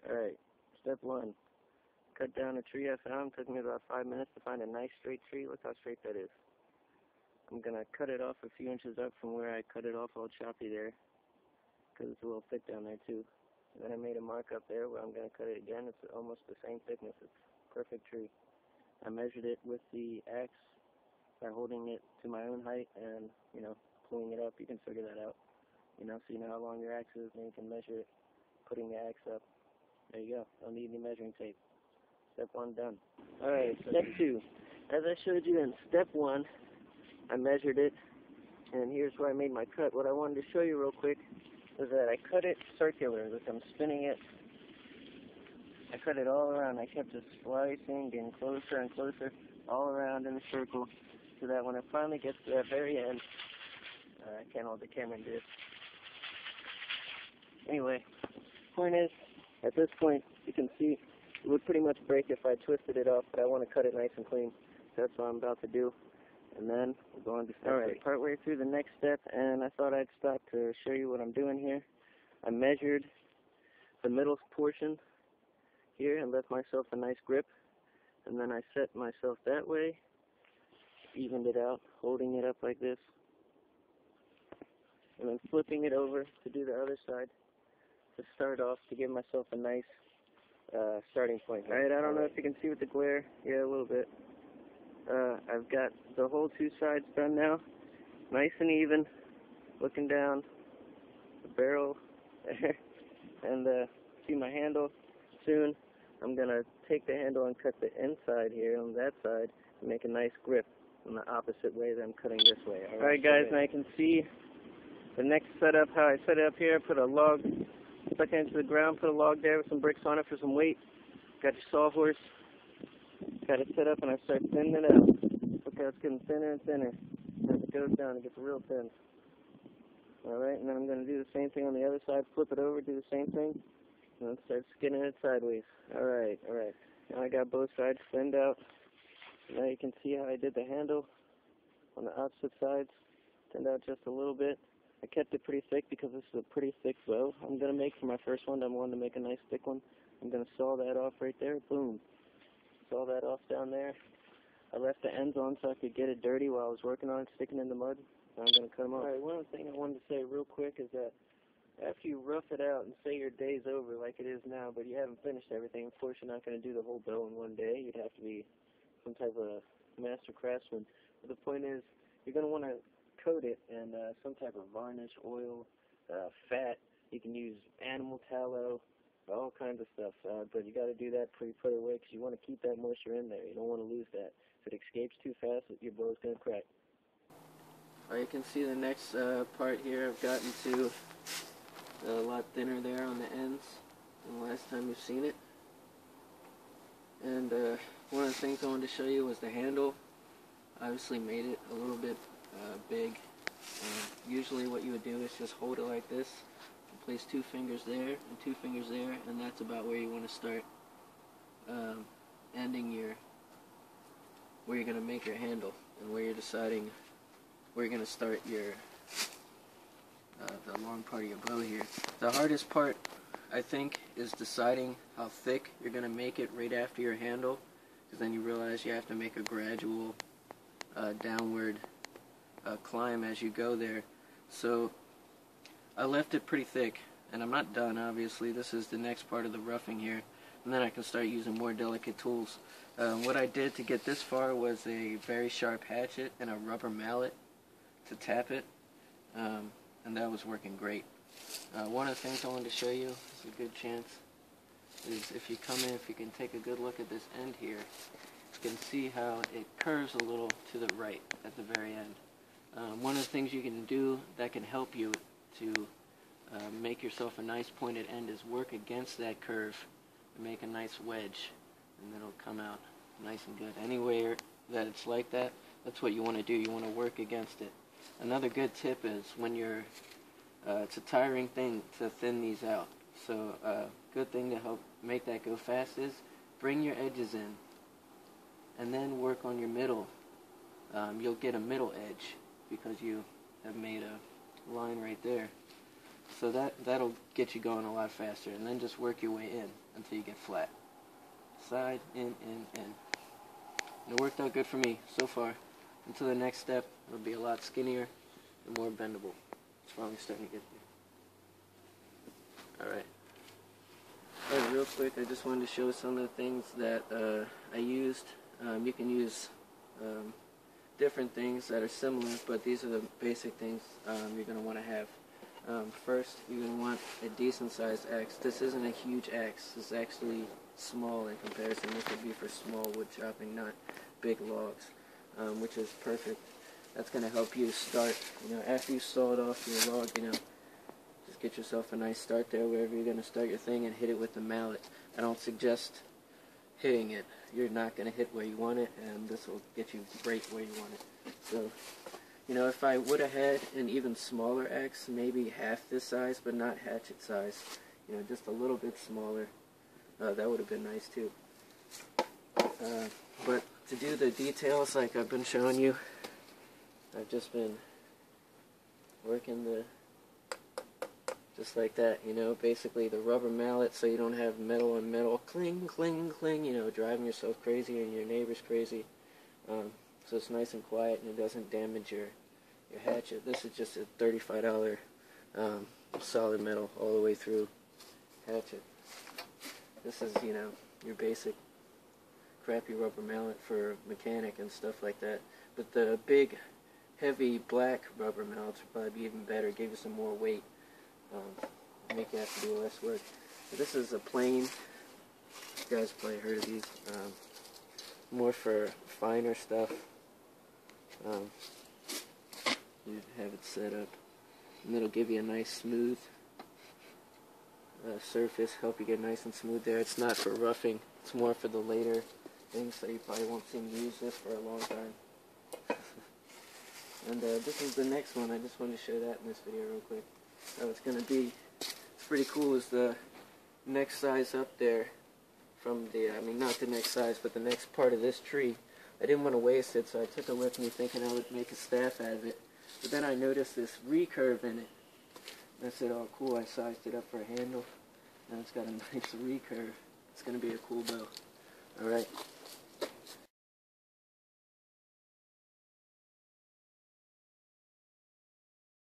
Alright, step one. Cut down a tree I found. Took me about 5 minutes to find a nice straight tree. Look how straight that is. I'm going to cut it off a few inches up from where I cut it off all choppy there, because it's a little thick down there too. And then I made a mark up there where I'm going to cut it again. It's almost the same thickness. It's a perfect tree. I measured it with the axe by holding it to my own height and, pulling it up. You can figure that out. So you know how long your axe is, and you can measure it, putting the axe up. There you go. Don't need any measuring tape. Step one done. Alright, step two. As I showed you in step one, I measured it, and here's where I made my cut. What I wanted to show you real quick is that I cut it circular. As I'm spinning it, I cut it all around. I kept just slicing, getting closer and closer, all around in a circle, so that when it finally gets to that very end, I can't hold the camera and do it. Anyway, point is, at this point, you can see it would pretty much break if I twisted it off, but I want to cut it nice and clean. So that's what I'm about to do. And then we'll go on to step three. Partway through the next step, and I thought I'd stop to show you what I'm doing here. I measured the middle portion here and left myself a nice grip. And then I set myself that way, evened it out, holding it up like this, and then flipping it over to do the other side to start off, to give myself a nice starting point. Alright, I don't know if you can see with the glare. Yeah, a little bit. I've got the whole two sides done now, nice and even, looking down the barrel there, and see my handle. Soon I'm going to take the handle and cut the inside here on that side and make a nice grip in the opposite way that I'm cutting this way. Alright guys, now you can see the next setup, how I set it up here. I put a log stuck into the ground, put a log there with some bricks on it for some weight. Got your sawhorse. Got it set up, and I start thinning it out. Look how it's getting thinner and thinner. As it goes down, it gets real thin. Alright, and then I'm going to do the same thing on the other side. Flip it over, do the same thing, and then start skinning it sideways. Alright. Now I got both sides thinned out. Now you can see how I did the handle on the opposite sides. Thinned out just a little bit. I kept it pretty thick because this is a pretty thick bow I'm going to make for my first one. I wanted to make a nice thick one. I'm going to saw that off right there. Boom. Saw that off down there. I left the ends on so I could get it dirty while I was working on it, sticking in the mud. Now I'm going to cut them off. Alright, one other thing I wanted to say real quick is that after you rough it out and say your day's over like it is now, but you haven't finished everything, of course you're not going to do the whole bow in one day. You'd have to be some type of master craftsman. But the point is, you're going to want to coat it in some type of varnish, oil, fat. You can use animal tallow, all kinds of stuff, but you got to do that before you put it away because you want to keep that moisture in there. You don't want to lose that. If it escapes too fast, your bow's going to crack. You can see the next part here. I've gotten to a lot thinner there on the ends than the last time you've seen it. And one of the things I wanted to show you was the handle. Obviously made it a little bit big. Usually what you would do is just hold it like this, and place 2 fingers there and 2 fingers there, and that's about where you want to start ending where you're going to make your handle, and where you're deciding where you're going to start your the long part of your bow here. The hardest part, I think, is deciding how thick you're going to make it right after your handle, because then you realize you have to make a gradual downward climb as you go there. So I left it pretty thick, and I'm not done, obviously. This is the next part of the roughing here, and then I can start using more delicate tools. What I did to get this far was a very sharp hatchet and a rubber mallet to tap it, and that was working great. One of the things I wanted to show you, is a good chance, is if you come in, if you can take a good look at this end here, you can see how it curves a little to the right at the very end. One of the things you can do that can help you to make yourself a nice pointed end is work against that curve and make a nice wedge, and then it'll come out nice and good. Anywhere that it's like that, that's what you want to do. You want to work against it. Another good tip is when you're, it's a tiring thing to thin these out. So good thing to help make that go fast is bring your edges in and then work on your middle. You'll get a middle edge because you have made a line right there. So that'll get you going a lot faster, and then just work your way in. until you get flat. Side, in. And it worked out good for me so far. Until the next step, it'll be a lot skinnier and more bendable. It's finally starting to get there. Alright. Alright, real quick, I just wanted to show some of the things that I used. You can use different things that are similar, but these are the basic things you're going to want to have. First, you're going to want a decent sized axe. This isn't a huge axe. This is actually small in comparison. This would be for small wood chopping, not big logs, which is perfect. That's going to help you start, after you sawed off your log, just get yourself a nice start there wherever you're going to start your thing and hit it with the mallet. I don't suggest hitting it. You're not going to hit where you want it, and this will get you right where you want it. So, if I would have had an even smaller axe, maybe half this size, but not hatchet size, just a little bit smaller, that would have been nice too. But to do the details like I've been showing you, I've just been working just like that, basically the rubber mallet so you don't have metal on metal, cling, cling, cling, driving yourself crazy and your neighbors crazy. So it's nice and quiet and it doesn't damage your hatchet. This is just a $35 solid metal all the way through hatchet. This is, your basic crappy rubber mallet for mechanic and stuff like that. But the big, heavy black rubber mallets would probably be even better, give you some more weight, make you have to do less work. So this is a plain, you guys probably heard of these, more for finer stuff. You have it set up, and it'll give you a nice smooth surface, help you get nice and smooth there. It's not for roughing, it's more for the later things, so you probably won't see me use this for a long time. And this is the next one. I just wanted to show that in this video real quick. It's going to be, it's pretty cool, is the next size up there from the, not the next size, but the next part of this tree. I didn't want to waste it, so I took it with me thinking I would make a staff out of it. But then I noticed this recurve in it. And I said, oh cool, I sized it up for a handle. And it's got a nice recurve. It's going to be a cool bow. Alright.